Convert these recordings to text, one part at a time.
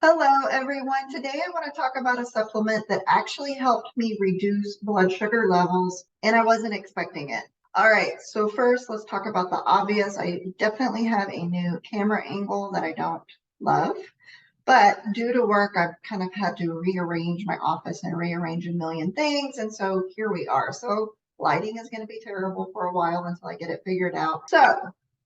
Hello, everyone. Today I want to talk about a supplement that actually helped me reduce blood sugar levels, and I wasn't expecting it. All right, so first let's talk about the obvious. I definitely have a new camera angle that I don't love, but due to work, I've kind of had to rearrange my office and rearrange a million things, and so here we are. So lighting is going to be terrible for a while until I get it figured out. So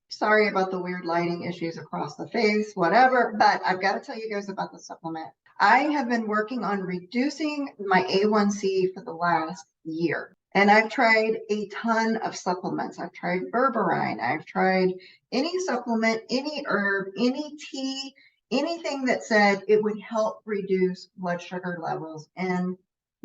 sorry about the weird lighting issues across the face, whatever, but I've got to tell you guys about the supplement. I have been working on reducing my A1C for the last year. And I've tried a ton of supplements. I've tried berberine. I've tried any supplement, any herb, any tea, anything that said it would help reduce blood sugar levels. And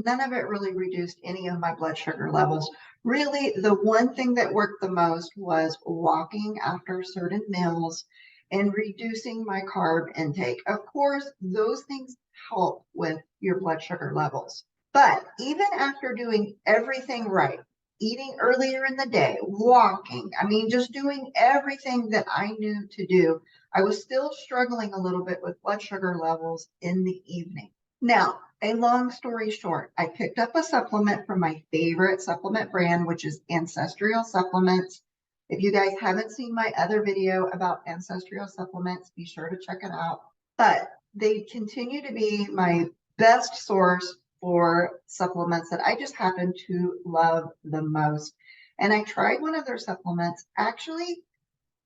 none of it really reduced any of my blood sugar levels. Really, the one thing that worked the most was walking after certain meals and reducing my carb intake. Of course, those things help with your blood sugar levels. But even after doing everything right, eating earlier in the day, walking, just doing everything that I knew to do, I was still struggling a little bit with blood sugar levels in the evening. Now, a long story short, I picked up a supplement from my favorite supplement brand, which is Ancestral supplements. If you guys haven't seen my other video about Ancestral supplements, be sure to check it out. But they continue to be my best source for supplements that I just happen to love the most. And I tried one of their supplements actually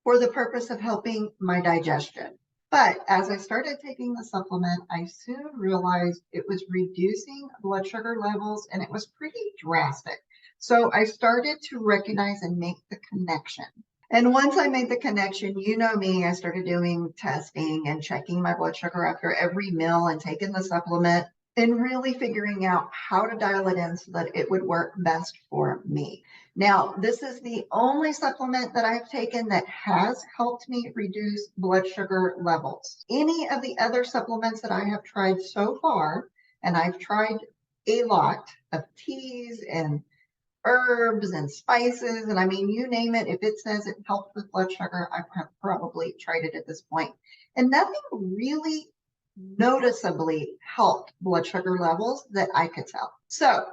for the purpose of helping my digestion. But as I started taking the supplement, I soon realized it was reducing blood sugar levels and it was pretty drastic. So I started to recognize and make the connection. And once I made the connection, you know me, I started doing testing and checking my blood sugar after every meal and taking the supplement and really figuring out how to dial it in so that it would work best for me. Now, this is the only supplement that I've taken that has helped me reduce blood sugar levels. Any of the other supplements that I have tried so far, and I've tried a lot of teas and herbs and spices, and you name it, if it says it helped with blood sugar, I have probably tried it at this point. And nothing really noticeably helped blood sugar levels that I could tell. So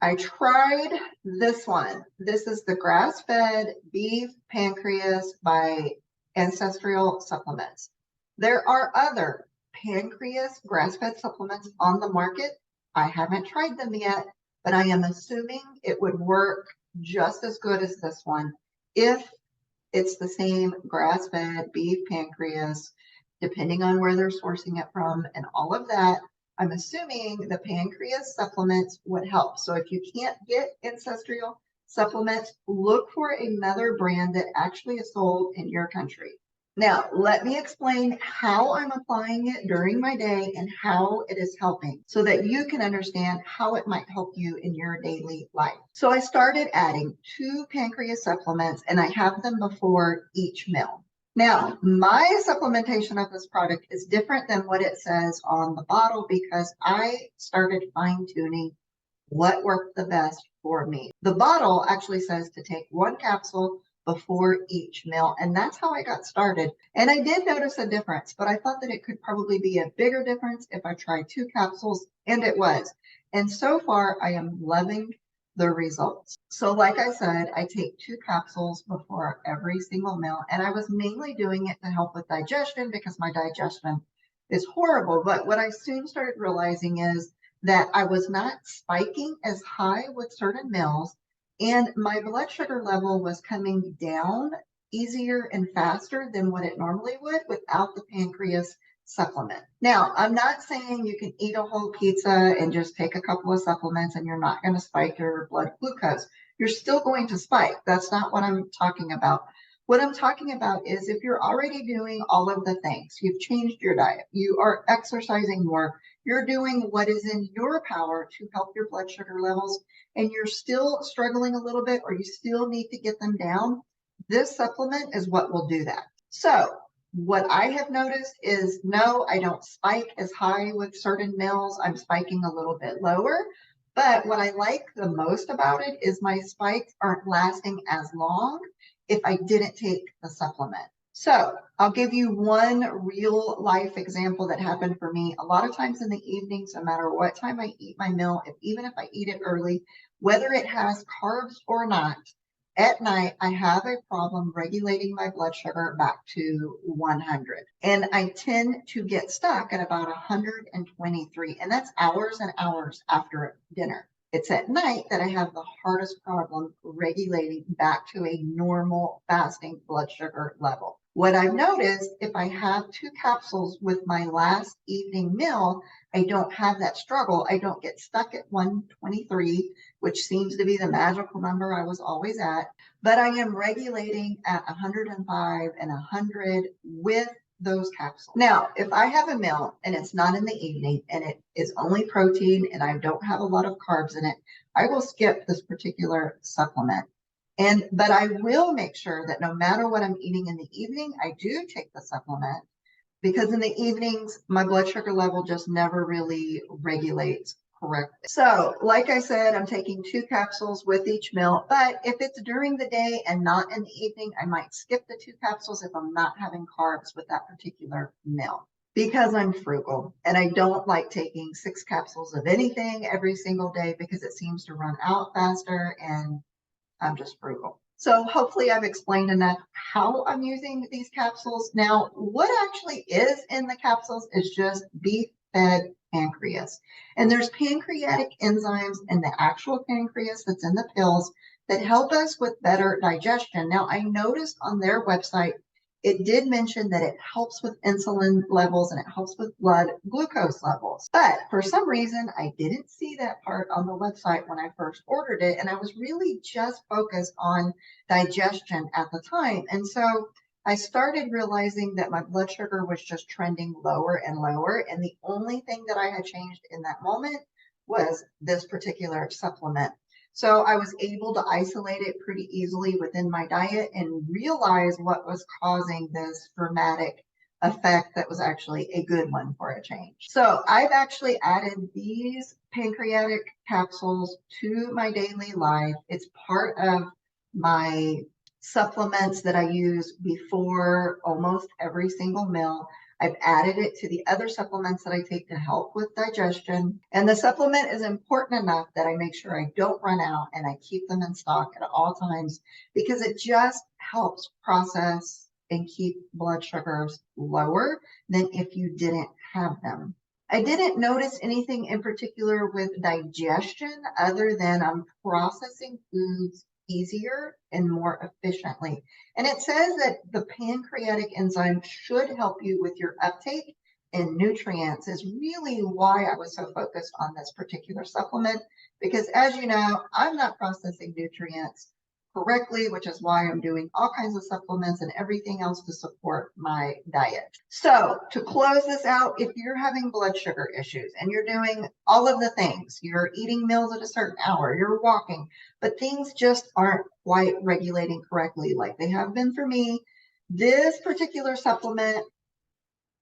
I tried this one. This is the grass-fed beef pancreas by Ancestral Supplements. There are other pancreas grass-fed supplements on the market. I haven't tried them yet, but I am assuming it would work just as good as this one if it's the same grass-fed beef pancreas, depending on where they're sourcing it from and all of that. I'm assuming the pancreas supplements would help. So if you can't get Ancestral supplements, look for another brand that actually is sold in your country. Now, let me explain how I'm applying it during my day and how it is helping so that you can understand how it might help you in your daily life. So I started adding 2 pancreas supplements and I have them before each meal. Now, my supplementation of this product is different than what it says on the bottle because I started fine-tuning what worked the best for me. The bottle actually says to take 1 capsule before each meal, and that's how I got started. And I did notice a difference, but I thought that it could probably be a bigger difference if I tried 2 capsules, and it was. And so far, I am loving the results. So like I said, I take 2 capsules before every single meal, and I was mainly doing it to help with digestion because my digestion is horrible. But what I soon started realizing is that I was not spiking as high with certain meals, and my blood sugar level was coming down easier and faster than what it normally would without the pancreas supplement. Now, I'm not saying you can eat a whole pizza and just take a couple of supplements and you're not going to spike your blood glucose. You're still going to spike. That's not what I'm talking about. What I'm talking about is if you're already doing all of the things, you've changed your diet, you are exercising more, you're doing what is in your power to help your blood sugar levels, and you're still struggling a little bit or you still need to get them down, this supplement is what will do that. So what I have noticed is, no, I don't spike as high with certain meals. I'm spiking a little bit lower. But what I like the most about it is my spikes aren't lasting as long if I didn't take the supplement. So I'll give you one real life example that happened for me. A lot of times in the evenings, no matter what time I eat my meal, even if I eat it early, whether it has carbs or not, at night, I have a problem regulating my blood sugar back to 100. And I tend to get stuck at about 123. And that's hours and hours after dinner. It's at night that I have the hardest problem regulating back to a normal fasting blood sugar level. What I've noticed, if I have 2 capsules with my last evening meal, I don't have that struggle. I don't get stuck at 123, which seems to be the magical number I was always at, but I am regulating at 105 and 100 with those capsules. Now, if I have a meal and it's not in the evening and it is only protein and I don't have a lot of carbs in it, I will skip this particular supplement. But I will make sure that no matter what I'm eating in the evening, I do take the supplement, because in the evenings, my blood sugar level just never really regulates correctly. So, like I said, I'm taking 2 capsules with each meal, but if it's during the day and not in the evening, I might skip the 2 capsules if I'm not having carbs with that particular meal, because I'm frugal and I don't like taking 6 capsules of anything every single day because it seems to run out faster and I'm just frugal. So hopefully I've explained enough how I'm using these capsules. Now, what actually is in the capsules is just beef-fed pancreas. And there's pancreatic enzymes in the actual pancreas that's in the pills that help us with better digestion. Now, I noticed on their website, it did mention that it helps with insulin levels and it helps with blood glucose levels. But for some reason, I didn't see that part on the website when I first ordered it. And I was really just focused on digestion at the time. And so I started realizing that my blood sugar was just trending lower and lower. And the only thing that I had changed in that moment was this particular supplement. So I was able to isolate it pretty easily within my diet and realize what was causing this dramatic effect that was actually a good one for a change. So I've actually added these pancreatic capsules to my daily life. It's part of my supplements that I use before almost every single meal. I've added it to the other supplements that I take to help with digestion. And the supplement is important enough that I make sure I don't run out and I keep them in stock at all times, because it just helps process and keep blood sugars lower than if you didn't have them. I didn't notice anything in particular with digestion other than I'm processing foods easier and more efficiently. And it says that the pancreatic enzyme should help you with your uptake and nutrients, is really why I was so focused on this particular supplement, because as you know, I'm not processing nutrients correctly, which is why I'm doing all kinds of supplements and everything else to support my diet. So to close this out, if you're having blood sugar issues and you're doing all of the things, you're eating meals at a certain hour, you're walking, but things just aren't quite regulating correctly like they have been for me, this particular supplement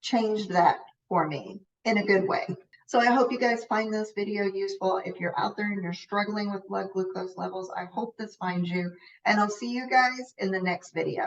changed that for me in a good way. So I hope you guys find this video useful. If you're out there and you're struggling with blood glucose levels, I hope this finds you, and I'll see you guys in the next video.